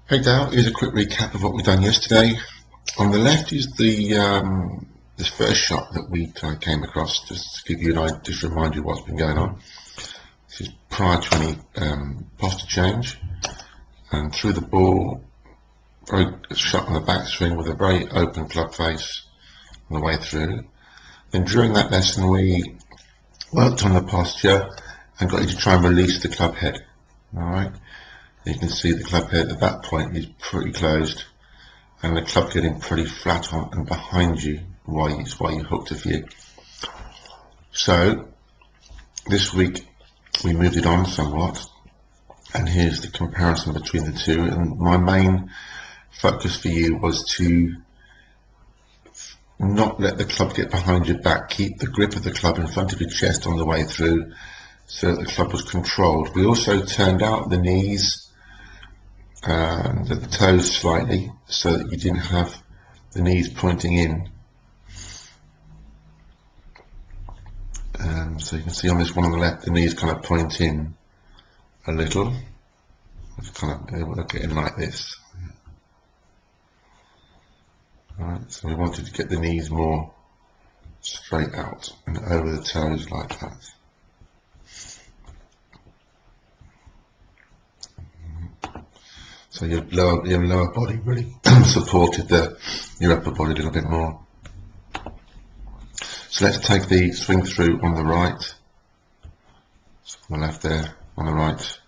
Hey Dale, here's a quick recap of what we've done yesterday. On the left is this first shot that we came across, just to give you an idea, just to remind you what's been going on. This is prior to any posture change, and through the ball, very shot on the backswing with a very open club face on the way through. Then during that lesson we worked on the posture and got you to try and release the club head. Alright. You can see the club head at that point is pretty closed and the club getting pretty flat on and behind you while you hooked a few. So this week we moved it on somewhat, and here's the comparison between the two. And my main focus for you was to not let the club get behind your back, keep the grip of the club in front of your chest on the way through so that the club was controlled. We also turned out the knees and the toes slightly so that you didn't have the knees pointing in. So you can see on this one on the left, the knees kind of point in a little. It's kind of getting like this. Right, so we wanted to get the knees more straight out and over the toes like that. So your lower body really supported your upper body a little bit more. So let's take the swing through on the right. So on the left there, on the right.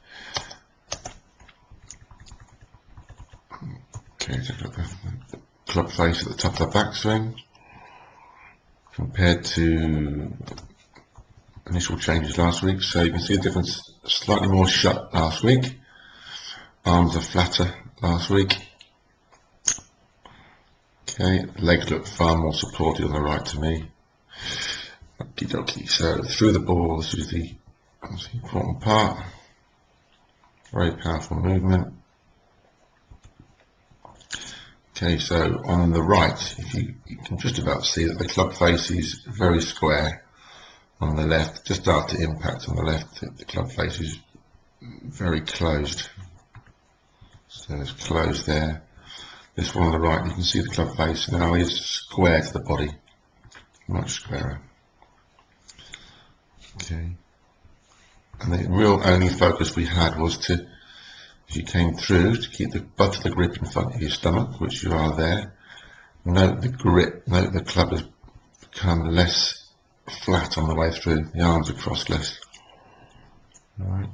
Okay, so the club face at the top of the backswing compared to initial changes last week. So you can see the difference, slightly more shut last week. Arms are flatter last week. Okay, legs look far more supported on the right to me. Okie dokie. So through the ball, this is the important part. Very powerful movement. Okay, so on the right, you can just about see that the club face is very square. On the left, just after impact on the left, the club face is very closed. So it's closed there. This one on the right, you can see the club face now is square to the body, much squarer. Okay. And the real only focus we had was to, as you came through, to keep the butt of the grip in front of your stomach, which you are there. Note the grip, note the club has become less flat on the way through, the arms are crossed less. Alright.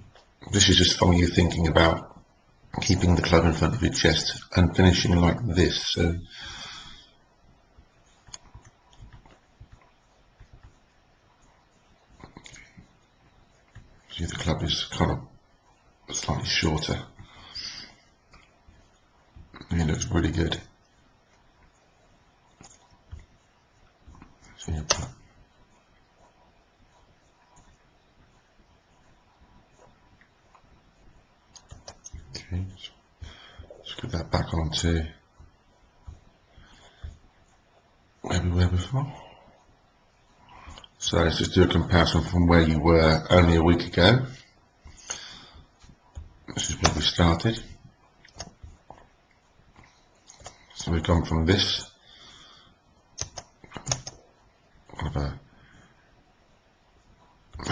This is just from you thinking about keeping the club in front of your chest and finishing like this. So see, the club is kind of slightly shorter. It looks really good. See your club. Okay, let's get that back onto where we were before. So let's just do a comparison from where you were only a week ago. This is where we started. So we've gone from this kind of a,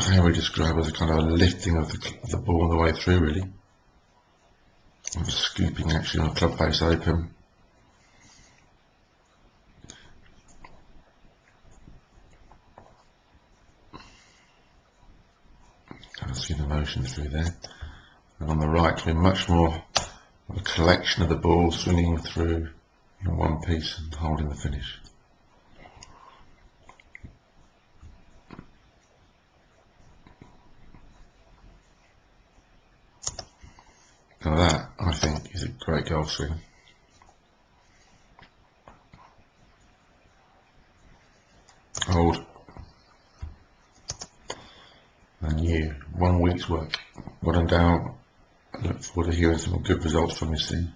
how we describe as a kind of a lifting of the ball on the way through, really. And scooping actually on club face open. Kind of see the motion through there. And on the right, we're much more of a collection of the ball swinging through in one piece and holding the finish. Now that, I think, is a great golf swing. Old and new. 1 week's work. Well done, Dale. I look forward to hearing some good results from you soon.